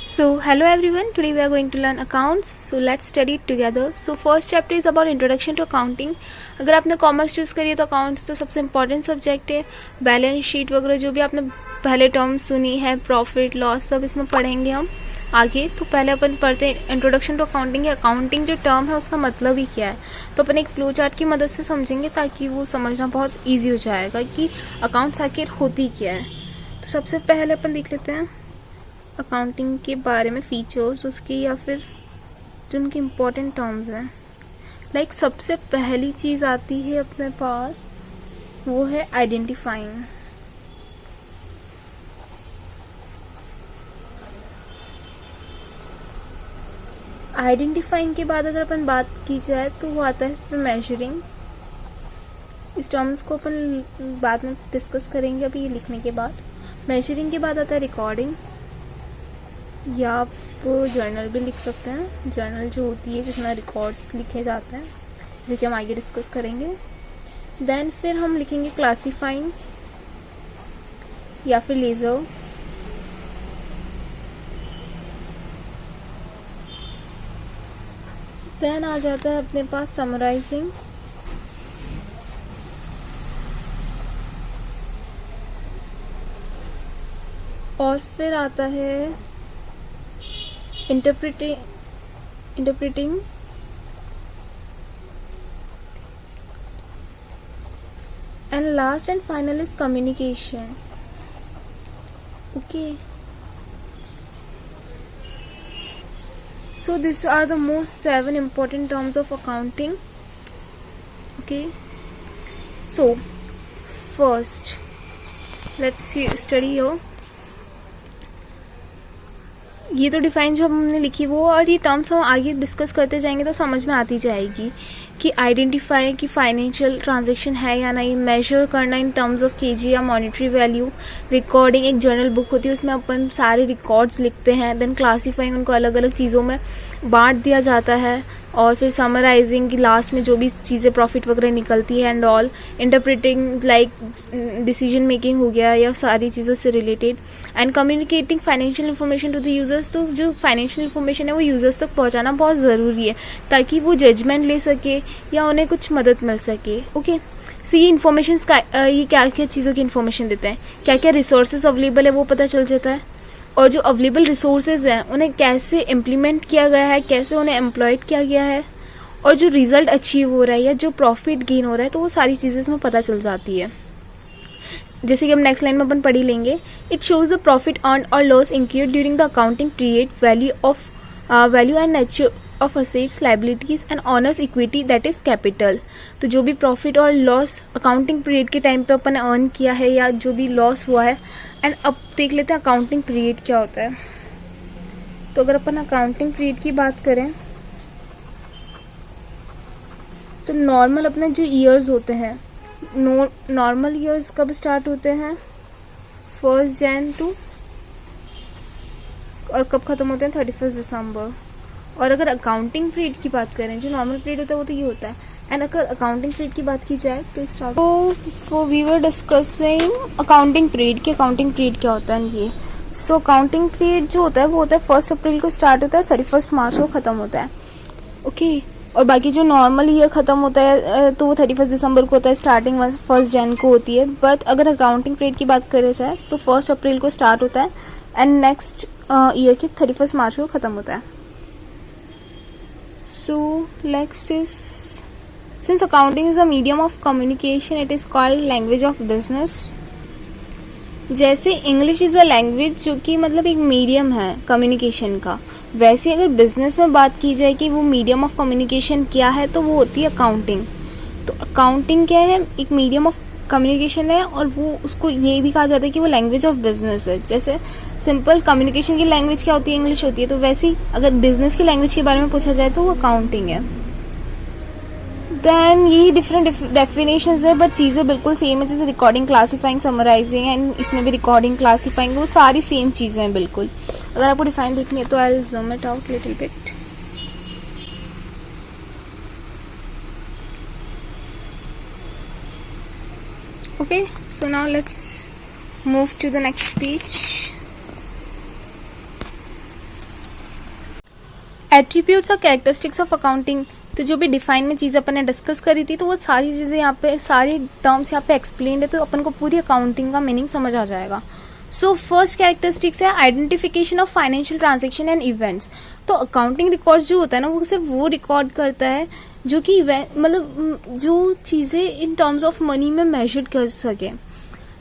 So, hello everyone. Today we are going to learn accounts. So, let's study it together. So, first chapter is about introduction to accounting. अगर आपने commerce choose करी है तो accounts तो सबसे important subject है. Balance sheet वगैरह जो भी आपने पहले टर्म सुनी है, प्रॉफिट लॉस, सब इसमें पढ़ेंगे हम आगे. तो पहले अपन पढ़ते हैं इंट्रोडक्शन टू अकाउंटिंग. अकाउंटिंग जो टर्म है उसका मतलब ही क्या है, तो अपन एक फ्लो चार्ट की मदद से समझेंगे ताकि वो समझना बहुत ईजी हो जाएगा कि अकाउंट्स आखिर होती क्या है. तो सबसे पहले अपन देख लेते हैं अकाउंटिंग के बारे में, फीचर्स उसके या फिर जो उनके इम्पोर्टेंट टर्म्स हैं. लाइक सबसे पहली चीज आती है अपने पास, वो है आइडेंटिफाइंग. आइडेंटिफाइंग के बाद अगर अपन बात की जाए तो वो आता है फिर मेजरिंग. इस टर्म्स को अपन बाद में डिस्कस करेंगे अभी ये लिखने के बाद. मेजरिंग के बाद आता है रिकॉर्डिंग, या आप जर्नल भी लिख सकते हैं. जर्नल जो होती है जिसमें रिकॉर्ड्स लिखे जाते हैं, जो कि हम आगे डिस्कस करेंगे. देन फिर हम लिखेंगे क्लासिफाइंग या फिर लेजर. देन आ जाता है अपने पास समराइजिंग. और फिर आता है interpreting and last and final is communication. Okay, so these are the most 7 important terms of accounting. Okay, so first let's study here. ये तो डिफाइन जो हमने लिखी वो, और ये टर्म्स हम आगे डिस्कस करते जाएंगे तो समझ में आती जाएगी कि आइडेंटिफाई कि फाइनेंशियल ट्रांजैक्शन है या नहीं, मेजर करना इन टर्म्स ऑफ केजी या मॉनेटरी वैल्यू. रिकॉर्डिंग एक जर्नल बुक होती है, उसमें अपन सारे रिकॉर्ड्स लिखते हैं. देन क्लासीफाइंग, उनको अलग अलग चीज़ों में बांट दिया जाता है. और फिर समराइजिंग की लास्ट में जो भी चीज़ें प्रॉफिट वगैरह निकलती है and all. Interpreting like decision making हो गया या सारी चीज़ों से related. And communicating financial information to the users. तो जो फाइनेंशियल इन्फॉर्मेशन है वो यूजर्स तक पहुंचाना बहुत ज़रूरी है ताकि वो जजमेंट ले सके या उन्हें कुछ मदद मिल सके. ओके, सो ये इन्फॉर्मेशन ये क्या क्या चीज़ों की इन्फॉर्मेशन देता है, क्या क्या रिसोर्सेज अवेलेबल है वो पता चल जाता है. और जो अवेलेबल रिसोर्सेज हैं उन्हें कैसे इम्प्लीमेंट किया गया है, कैसे उन्हें एम्प्लॉयड किया गया है, और जो रिजल्ट अचीव हो रहा है या जो प्रॉफिट गेन हो रहा है, तो वो सारी चीज़ें इसमें पता चल जाती है. जैसे कि हम नेक्स्ट लाइन में अपन पढ़ ही लेंगे. It shows the profit earn और loss incurred during the accounting period, value and nature of assets, liabilities and owners equity that is capital. तो जो भी प्रॉफिट और लॉस अकाउंटिंग पीरियड के टाइम पे अपन ने अर्न किया है या जो भी लॉस हुआ है. एंड अब देख लेते हैं अकाउंटिंग पीरियड क्या होता है. तो अगर अपन अकाउंटिंग पीरियड की बात करें तो नॉर्मल अपने जो ईयर्स होते हैं, नॉर्मल ईयर्स कब स्टार्ट होते हैं, 1 Jan टू, और कब खत्म होते हैं 31 दिसंबर. और अगर अकाउंटिंग पीरियड की बात करें, जो नॉर्मल पीरियड होता है वो तो ये होता है. एंड अगर अकाउंटिंग पीरियड की बात की जाए तो स्टार्ट, तो we were discussing accounting period की. अकाउंटिंग पीरियड क्या होता है ये. सो अकाउंटिंग पीरियड जो होता है वो होता है 1 अप्रैल को स्टार्ट होता है, 31 मार्च को खत्म होता है. ओके, और बाकी जो नॉर्मल ईयर खत्म होता है तो वो 31 दिसंबर को होता है, स्टार्टिंग 1 Jan को होती है. बट अगर अकाउंटिंग पीरियड की बात करें जाए तो 1 अप्रैल को स्टार्ट होता है एंड नेक्स्ट ईयर के 31 मार्च को खत्म होता है. So next is, since accounting is a medium of communication, it is called language of business. जैसे इंग्लिश इज अ लैंग्वेज जो कि मतलब एक मीडियम है कम्युनिकेशन का, वैसे अगर बिजनेस में बात की जाए कि वो मीडियम ऑफ कम्युनिकेशन क्या है तो वो होती है अकाउंटिंग. तो अकाउंटिंग क्या है, एक मीडियम ऑफ कम्युनिकेशन है, और वो उसको ये भी कहा जाता है कि वो लैंग्वेज ऑफ बिजनेस है. जैसे सिंपल कम्युनिकेशन की लैंग्वेज क्या होती है, इंग्लिश होती है, तो वैसे ही अगर बिजनेस की लैंग्वेज के बारे में पूछा जाए तो वो अकाउंटिंग है. देन ये डिफरेंट डेफिनेशंस है बट चीज़ें बिल्कुल सेम है. जैसे रिकॉर्डिंग, क्लासीफाइंग, समराइजिंग, एंड इसमें भी रिकॉर्डिंग, क्लासीफाइंग, वो सारी सेम चीज़ें हैं बिल्कुल. अगर आपको डिफाइन देखनी है तो I will zoom it out little bit. Okay, so now let's move to the next page. Attributes और कैरेक्टरिस्टिक्स ऑफ अकाउंटिंग, तो जो भी डिफाइन में चीज़ अपन ने डिस्कस करी थी तो वो सारी चीज़ें यहाँ पे, सारी टर्म्स यहाँ पे एक्सप्लेन है, तो अपन को पूरी अकाउंटिंग का मीनिंग समझ आ जाएगा। सो फर्स्ट कैरेक्टरिस्टिक्स है identification of financial transaction and events. तो अकाउंटिंग रिकॉर्ड्स जो होता है ना वो सिर्फ वो रिकॉर्ड करता है जो कि मतलब जो चीज़ें इन टर्म्स ऑफ मनी में मेजर कर सके।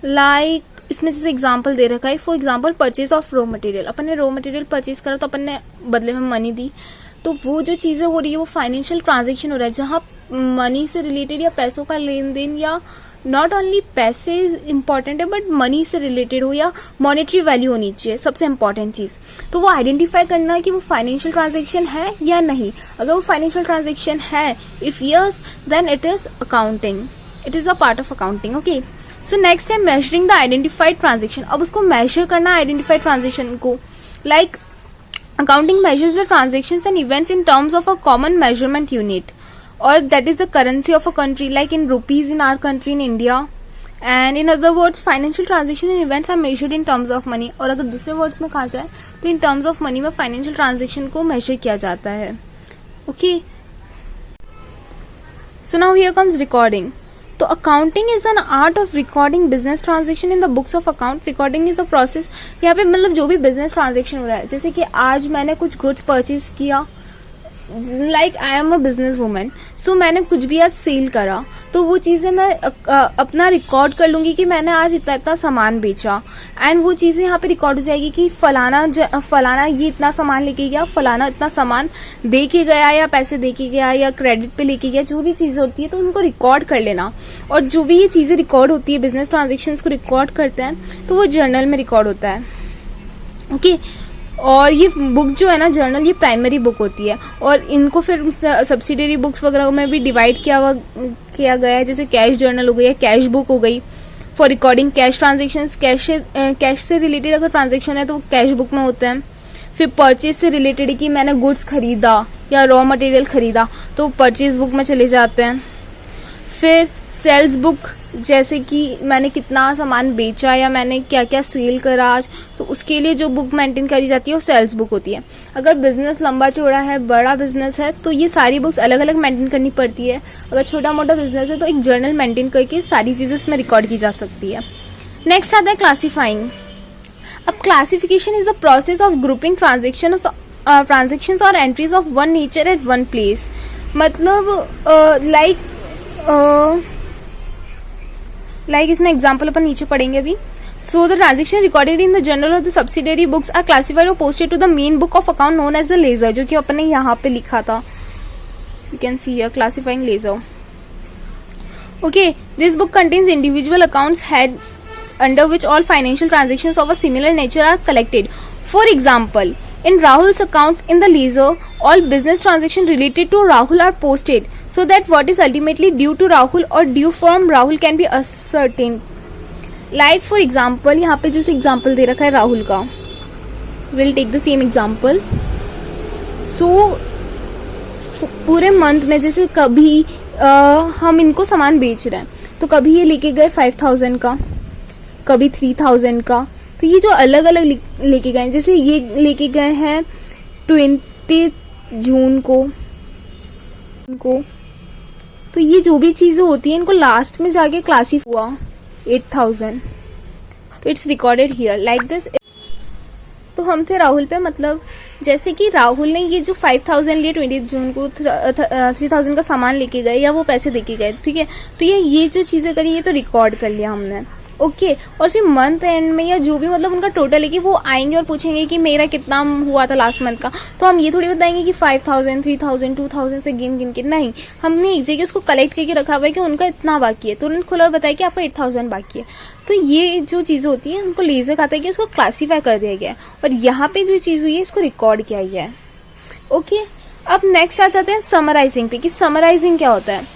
लाइक इसमें जैसे एग्जांपल दे रखा है, for example purchase of raw material, अपन ने रॉ मटेरियल परचेज करा तो अपन ने बदले में मनी दी, तो वो जो चीजें हो रही है वो फाइनेंशियल ट्रांजैक्शन हो रहा है जहां मनी से रिलेटेड या पैसों का लेन देन, या नॉट ओनली पैसे इंपॉर्टेंट है बट मनी से रिलेटेड हो या मॉनेटरी वैल्यू होनी चाहिए सबसे इंपॉर्टेंट चीज। तो वो आइडेंटिफाई करना है कि वो फाइनेंशियल ट्रांजैक्शन है या नहीं। अगर वो फाइनेंशियल ट्रांजैक्शन है, if yes then it is accounting, it is a part of accounting. Okay, so next है मेजरिंग द आइडेंटिफाइड ट्रांजेक्शन। अब उसको मेजर करना है आइडेंटिफाइड ट्रांजेक्शन को। Like accounting measures the transactions and events in terms of a common measurement unit, or that is the currency of a country, like in rupees in our country in India. And in other words, financial transactions and events are measured in terms of money. और अगर दूसरे words में कहा जाए तो in terms of money में financial transaction को measure किया जाता है। Okay. So now here comes recording. तो accounting is an art of recording business transaction in the books of account. Recording is a process, यहाँ पे मतलब जो भी बिजनेस ट्रांजेक्शन हो रहा है, जैसे कि आज मैंने कुछ गुड्स परचेज किया, like I am a business women, so मैंने कुछ भी आज सेल करा, तो वो चीजें मैं अपना रिकॉर्ड कर लूंगी कि मैंने आज इतना इतना सामान बेचा, एंड वो चीजें यहाँ पे रिकॉर्ड हो जाएगी कि फलाना ये इतना सामान लेके गया, फलाना इतना सामान दे के गया या पैसे दे के गया या क्रेडिट पे लेके गया, जो भी चीजें होती है तो उनको रिकॉर्ड कर लेना। और जो भी ये चीजें रिकॉर्ड होती है, बिजनेस ट्रांजेक्शन को रिकॉर्ड करते हैं तो वो जर्नल में रिकॉर्ड होता है। ओके, और ये बुक जो है ना जर्नल, ये प्राइमरी बुक होती है और इनको फिर सब्सिडियरी बुक्स वगैरह में भी डिवाइड किया गया है। जैसे कैश जर्नल हो गई, कैश बुक हो गई for recording cash transaction, cash से रिलेटेड अगर ट्रांजेक्शन है तो वो कैश बुक में होता है। फिर परचेज से रिलेटेड कि मैंने गुड्स खरीदा या रॉ मटेरियल खरीदा तो परचेज बुक में चले जाते हैं। फिर सेल्स बुक, जैसे कि मैंने कितना सामान बेचा या मैंने क्या क्या सेल करा आज, तो उसके लिए जो बुक मेंटेन करी जाती है वो सेल्स बुक होती है। अगर बिजनेस लंबा चौड़ा है, बड़ा बिजनेस है, तो ये सारी बुक्स अलग अलग मेंटेन करनी पड़ती है। अगर छोटा मोटा बिजनेस है तो एक जर्नल मेंटेन करके सारी चीजें उसमें रिकॉर्ड की जा सकती है। नेक्स्ट आता है क्लासीफाइंग। अब classification is the process of grouping transactions और entries of one nature at one place. मतलब लाइक इसमें एग्जाम्पल अपन नीचे पढ़ेंगे अभी। So the transaction recorded in the journal of the subsidiary books are classified और posted to the main book of account known as the ledger, जो कि अपन ने यहाँ पे लिखा था। You can see here classifying ledger. Okay, this book contains individual accounts heads under which all financial transactions of a similar nature are collected. For example, in Rahul's accounts in the ledger, all business transactions related to Rahul are posted so that what is ultimately due to Rahul or due from Rahul can be ascertained. Like for example, यहाँ पे जैसे example दे रखा है राहुल का, we'll take the same example. So पूरे month में जैसे कभी हम इनको सामान बेच रहे हैं तो कभी ये लेके गए 5000 का, कभी 3000 का, तो ये जो अलग अलग लेके गए, जैसे ये लेके गए हैं 20 जून को, तो ये जो भी चीजें होती हैं इनको लास्ट में जाके क्लासिफाई हुआ 8000, तो it's recorded here like this. तो हम थे राहुल पे, मतलब जैसे कि राहुल ने ये जो 5000 लिए 20 जून को 3000 का सामान लेके गए या वो पैसे देके गए, ठीक है, तो ये जो चीजें करी ये तो रिकॉर्ड कर लिया हमने। ओके, और फिर मंथ एंड में या जो भी मतलब उनका टोटल है कि वो आएंगे और पूछेंगे कि मेरा कितना हुआ था लास्ट मंथ का, तो हम ये थोड़ी बताएंगे कि 5000, 3000, 2000 से गिन के, नहीं, हमने एक जगह उसको कलेक्ट करके रखा हुआ है कि उनका इतना बाकी है, तुरंत खोला और बताया कि आपका 8000 बाकी है। तो ये जो चीजें होती है उनको लेजर कहता है कि उसको क्लासीफाई कर दिया गया है और यहाँ पे जो चीज हुई है इसको रिकॉर्ड किया गया है। ओके, अब नेक्स्ट आ जाते हैं समराइजिंग पे कि समराइजिंग क्या होता है।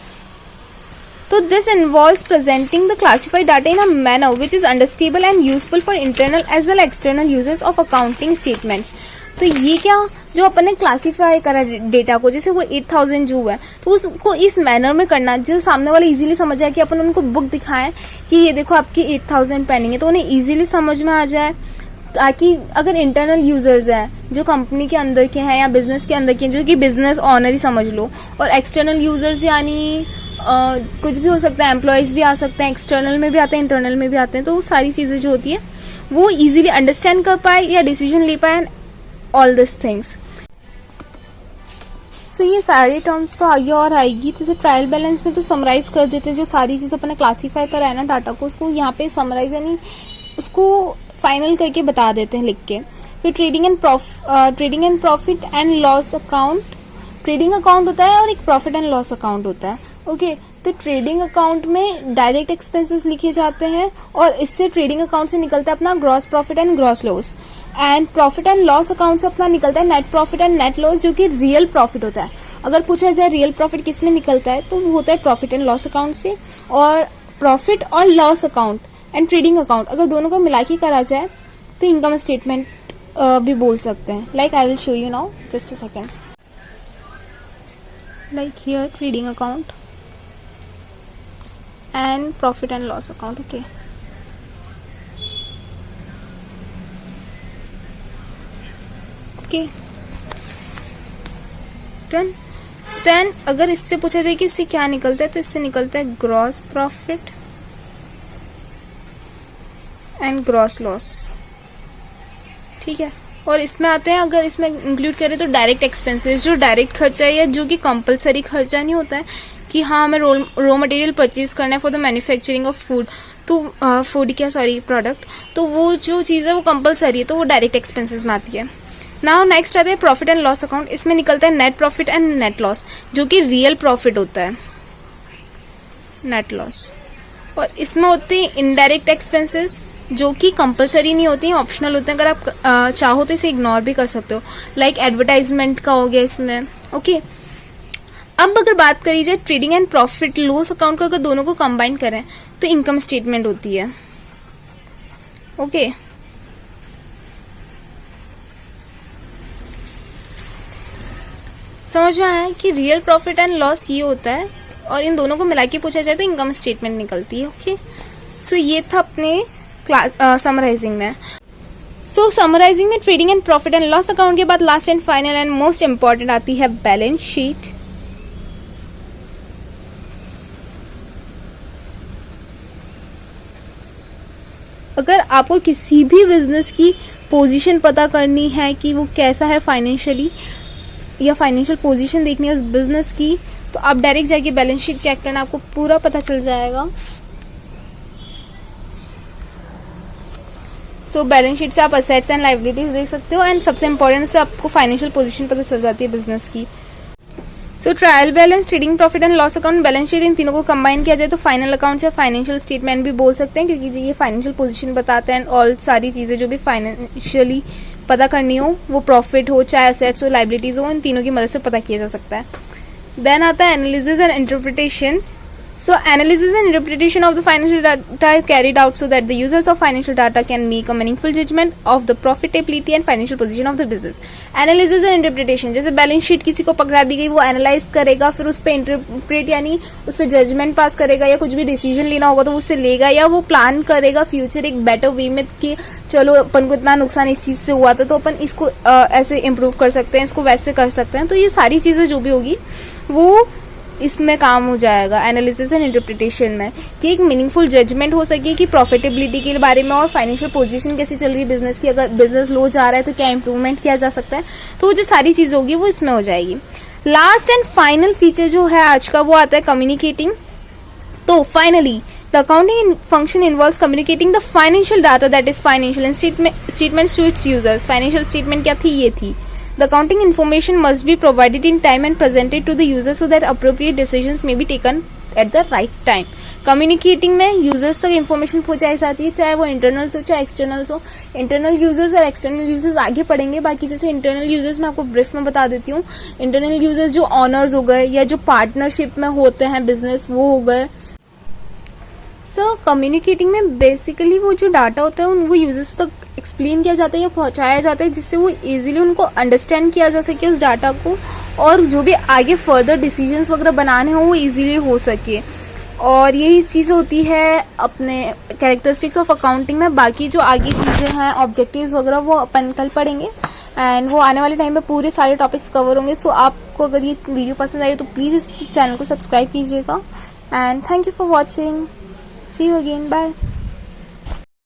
So this involves presenting the classified data in a manner which is understandable and useful for internal as well as external users of accounting statements. तो ये क्या जो अपन ने क्लासीफाई करा डेटा को, जैसे वो 8000 जो है तो उसको इस मैनर में करना जो सामने वाले इजीली समझ जाए कि अपन उनको बुक दिखाएं कि ये देखो आपकी 8000 पेंडिंग है, तो उन्हें इजीली समझ में आ जाए। ताकि अगर इंटरनल यूजर्स हैं जो कंपनी के अंदर के हैं या बिजनेस के अंदर के हैं, जो कि बिजनेस ऑनर ही समझ लो, और एक्सटर्नल यूजर्स यानी कुछ भी हो सकता है, एम्प्लॉयज भी आ सकते हैं, एक्सटर्नल में भी आते हैं, इंटरनल में भी आते हैं, तो वो सारी चीजें जो होती है वो इजीली अंडरस्टैंड कर पाए या डिसीजन ले पाए, ऑल दिस थिंग्स। सो ये सारे टर्म्स तो आगे और आएगी। जैसे ट्रायल बैलेंस में तो समराइज कर देते हैं, जो सारी चीज अपने क्लासीफाई करा है ना डाटा को, उसको यहाँ पे समराइज यानी उसको फाइनल करके बता देते हैं लिख के। फिर trading and profit and loss account, trading account होता है और एक प्रॉफिट एंड लॉस अकाउंट होता है। ओके, तो ट्रेडिंग अकाउंट में डायरेक्ट एक्सपेंसेस लिखे जाते हैं और इससे ट्रेडिंग अकाउंट से निकलता है अपना gross profit and gross loss, and profit and loss account से अपना निकलता है net profit and net loss, जो कि रियल प्रॉफिट होता है। अगर पूछा जाए रियल प्रॉफिट किस में निकलता है, तो वो होता है प्रॉफिट एंड लॉस अकाउंट से। और प्रॉफिट और loss account and trading account अगर दोनों को मिला के करा जाए तो इनकम स्टेटमेंट भी बोल सकते हैं। Like I will show you now, just a second. Like here trading account and profit and loss account. Okay, then अगर इससे पूछा जाए कि इससे क्या निकलता है, तो इससे निकलता है gross profit and gross loss. ठीक है, और इसमें आते हैं, अगर इसमें इंक्लूड करें तो डायरेक्ट एक्सपेंसेस, जो डायरेक्ट खर्चा है या जो कि कंपलसरी खर्चा नहीं होता है कि हाँ हमें रॉ मटेरियल परचेज करना है for the manufacturing of food, तो प्रोडक्ट, तो वो जो चीज़ है वो कंपलसरी है, तो वो डायरेक्ट एक्सपेंसेस में आती है। नाउ नेक्स्ट आते हैं प्रॉफिट एंड लॉस अकाउंट। इसमें निकलता है net profit and net loss, जो कि रियल प्रॉफिट होता है, नेट लॉस। और इसमें होते हैं इनडायरेक्ट एक्सपेंसेस, जो कि कंपलसरी नहीं होती हैं, ऑप्शनल होते हैं। अगर आप चाहो तो इसे इग्नोर भी कर सकते हो, लाइक एडवर्टाइजमेंट का हो गया इसमें। ओके, अब अगर बात करी जाए trading and profit loss account को, अगर दोनों को कंबाइन करें तो इनकम स्टेटमेंट होती है। ओके, समझ में आया कि रियल प्रॉफिट एंड लॉस ये होता है, और इन दोनों को मिला के पूछा जाए तो इनकम स्टेटमेंट निकलती है। ओके, सो ये था अपने समराइजिंग में। सो समराइजिंग में trading and profit and loss account के बाद last and final and most important आती है बैलेंस शीट। अगर आपको किसी भी बिजनेस की पोजीशन पता करनी है कि वो कैसा है फाइनेंशियली, या फाइनेंशियल पोजीशन देखनी है उस बिजनेस की, तो आप डायरेक्ट जाके बैलेंस शीट चेक करना, आपको पूरा पता चल जाएगा। सो बैलेंस शीट से आप असेट्स एंड लायबिलिटीज देख सकते हो, एंड सबसे इंपॉर्टेंट से आपको फाइनेंशियल पोजीशन पता चल जाती है बिजनेस की। So trial balance, trading profit and loss account, balance sheet, इन तीनों को कंबाइन किया जाए तो फाइनल अकाउंट या फाइनेंशियल स्टेटमेंट भी बोल सकते हैं, क्योंकि ये फाइनेंशियल पोजीशन बताते हैं। ऑल सारी चीजें जो भी फाइनेंशियली पता करनी हो, वो प्रॉफिट हो चाहे असेट्स हो लायबिलिटीज हो, इन तीनों की मदद से पता किया जा सकता है। देन आता है analysis and interpretation. So analysis and interpretation of the financial data are carried out so that the users of financial data can make a meaningful judgment of the profitability and financial position of the business. Analysis and interpretation, जैसे balance sheet किसी को पकड़ा दी गई, वो analyse करेगा, फिर उस पर इंटरप्रेट यानी उस पर जजमेंट पास करेगा, या कुछ भी डिसीजन लेना होगा तो उससे लेगा, या वो प्लान करेगा फ्यूचर एक बेटर वे में कि चलो अपन को इतना नुकसान इस चीज से हुआ था तो अपन इसको ऐसे इम्प्रूव कर सकते हैं, इसको वैसे कर सकते हैं। तो ये सारी चीजें जो भी होगी वो इसमें काम हो जाएगा एनालिसिस एंड इंटरप्रिटेशन में, कि एक मीनिंगफुल जजमेंट हो सके कि प्रॉफिटेबिलिटी के बारे में और फाइनेंशियल पोजीशन कैसी चल रही है बिजनेस की, अगर बिजनेस लो जा रहा है तो क्या इंप्रूवमेंट किया जा सकता है, तो वो जो सारी चीज होगी वो इसमें हो जाएगी। लास्ट एंड फाइनल फीचर जो है आज का वो आता है कम्युनिकेटिंग। तो finally the accounting function involves communicating the financial data that is financial statements to its users. Financial statement क्या थी, ये थी The accounting information must be provided in time and presented to the user so that appropriate decisions may be taken at the right time. Communicating में users तक information पहुंचाई जाती है, चाहे वो इंटरनल्स हो चाहे एक्सटर्नल्स हो। इंटरनल यूजर्स और एक्सटर्नल यूजर्स आगे पढ़ेंगे, बाकी जैसे इंटरनल यूजर्स मैं आपको ब्रीफ में बता देती हूँ। इंटरनल यूजर्स जो ऑनर्स हो गए या जो पार्टनरशिप में होते हैं बिजनेस, वो हो गए। सो कम्युनिकेटिंग में बेसिकली वो जो डाटा होता है वो यूजर्स तक एक्सप्लेन किया जाता है या पहुंचाया जाता है, जिससे वो इजीली उनको अंडरस्टैंड किया जा सके उस डाटा को, और जो भी आगे फर्दर डिसीजंस वगैरह बनाने हो वो इजीली हो सके। और यही चीज़ होती है अपने कैरेक्टरिस्टिक्स ऑफ अकाउंटिंग में। बाकी जो आगे चीज़ें हैं ऑब्जेक्टिव्स वगैरह वो अपन कल पढ़ेंगे, एंड वो आने वाले टाइम में पूरे सारे टॉपिक्स कवर होंगे। सो आपको अगर ये वीडियो पसंद आई तो प्लीज़ इस चैनल को सब्सक्राइब कीजिएगा, and thank you for watching. See you again, bye.